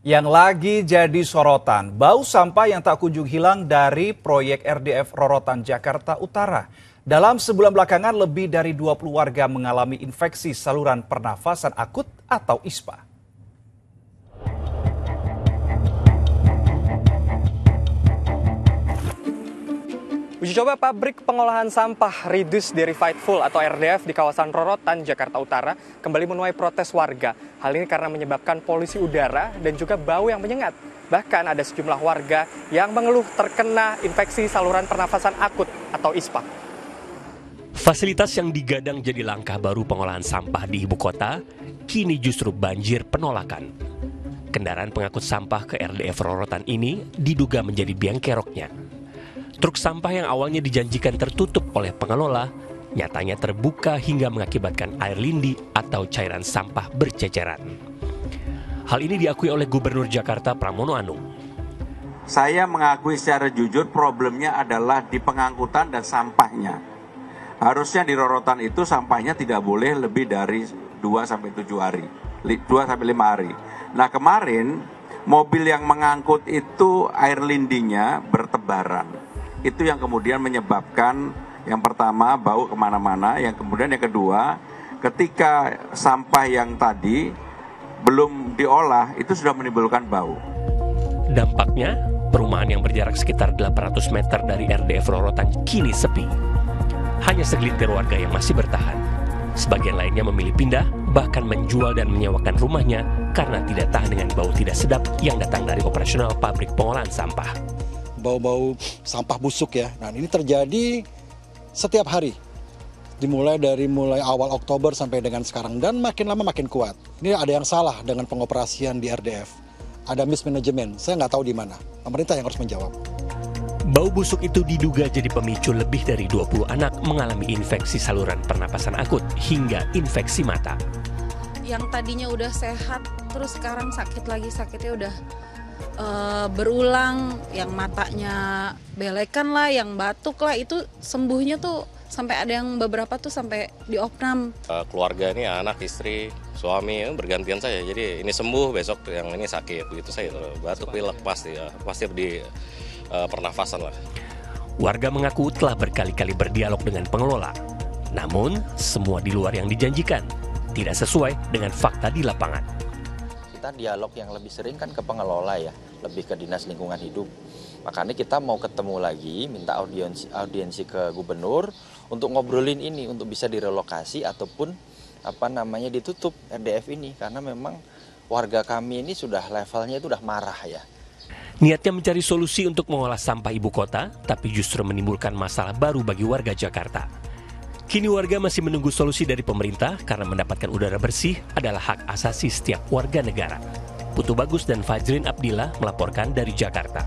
Yang lagi jadi sorotan, bau sampah yang tak kunjung hilang dari proyek RDF Rorotan Jakarta Utara. Dalam sebulan belakangan, lebih dari 20 warga mengalami infeksi saluran pernafasan akut atau ISPA. Uji coba pabrik pengolahan sampah Reduced Derivative Fuel atau RDF di kawasan Rorotan, Jakarta Utara kembali menuai protes warga. Hal ini karena menyebabkan polusi udara dan juga bau yang menyengat. Bahkan ada sejumlah warga yang mengeluh terkena infeksi saluran pernafasan akut atau ISPA. Fasilitas yang digadang jadi langkah baru pengolahan sampah di ibu kota, kini justru banjir penolakan. Kendaraan pengangkut sampah ke RDF Rorotan ini diduga menjadi biang keroknya. Truk sampah yang awalnya dijanjikan tertutup oleh pengelola, nyatanya terbuka hingga mengakibatkan air lindi atau cairan sampah berceceran. Hal ini diakui oleh Gubernur Jakarta Pramono Anung. Saya mengakui secara jujur problemnya adalah di pengangkutan dan sampahnya. Harusnya di Rorotan itu sampahnya tidak boleh lebih dari 2-7 hari, 2-5 hari. Nah kemarin mobil yang mengangkut itu air lindinya bertebaran. Itu yang kemudian menyebabkan yang pertama bau kemana-mana, yang kemudian yang kedua ketika sampah yang tadi belum diolah itu sudah menimbulkan bau. Dampaknya, perumahan yang berjarak sekitar 800 meter dari RDF Rorotan kini sepi. Hanya segelintir warga yang masih bertahan. Sebagian lainnya memilih pindah, bahkan menjual dan menyewakan rumahnya karena tidak tahan dengan bau tidak sedap yang datang dari operasional pabrik pengolahan sampah. Bau-bau sampah busuk ya. Nah ini terjadi setiap hari. Dimulai dari awal Oktober sampai dengan sekarang. Dan makin lama makin kuat. Ini ada yang salah dengan pengoperasian di RDF. Ada mismanagement, saya nggak tahu di mana. Pemerintah yang harus menjawab. Bau busuk itu diduga jadi pemicu lebih dari 20 anak mengalami infeksi saluran pernapasan akut hingga infeksi mata. Yang tadinya udah sehat, terus sekarang sakit lagi, sakitnya udah berulang, yang matanya belekan lah, yang batuk lah, itu sembuhnya tuh sampai ada yang beberapa tuh sampai diopnam. Keluarga ini anak, istri, suami bergantian saya, jadi ini sembuh, besok yang ini sakit, begitu saya batuk pilek pasti di pernafasan lah. Warga mengaku telah berkali-kali berdialog dengan pengelola, namun semua di luar yang dijanjikan, tidak sesuai dengan fakta di lapangan. Kita dialog yang lebih sering kan ke pengelola ya, lebih ke Dinas Lingkungan Hidup. Makanya kita mau ketemu lagi, minta audiensi ke gubernur untuk ngobrolin ini, untuk bisa direlokasi ataupun ditutup RDF ini. Karena memang warga kami ini sudah levelnya itu udah marah ya. Niatnya mencari solusi untuk mengolah sampah ibu kota, tapi justru menimbulkan masalah baru bagi warga Jakarta. Kini warga masih menunggu solusi dari pemerintah karena mendapatkan udara bersih adalah hak asasi setiap warga negara. Putu Bagus dan Fajrin Abdillah melaporkan dari Jakarta.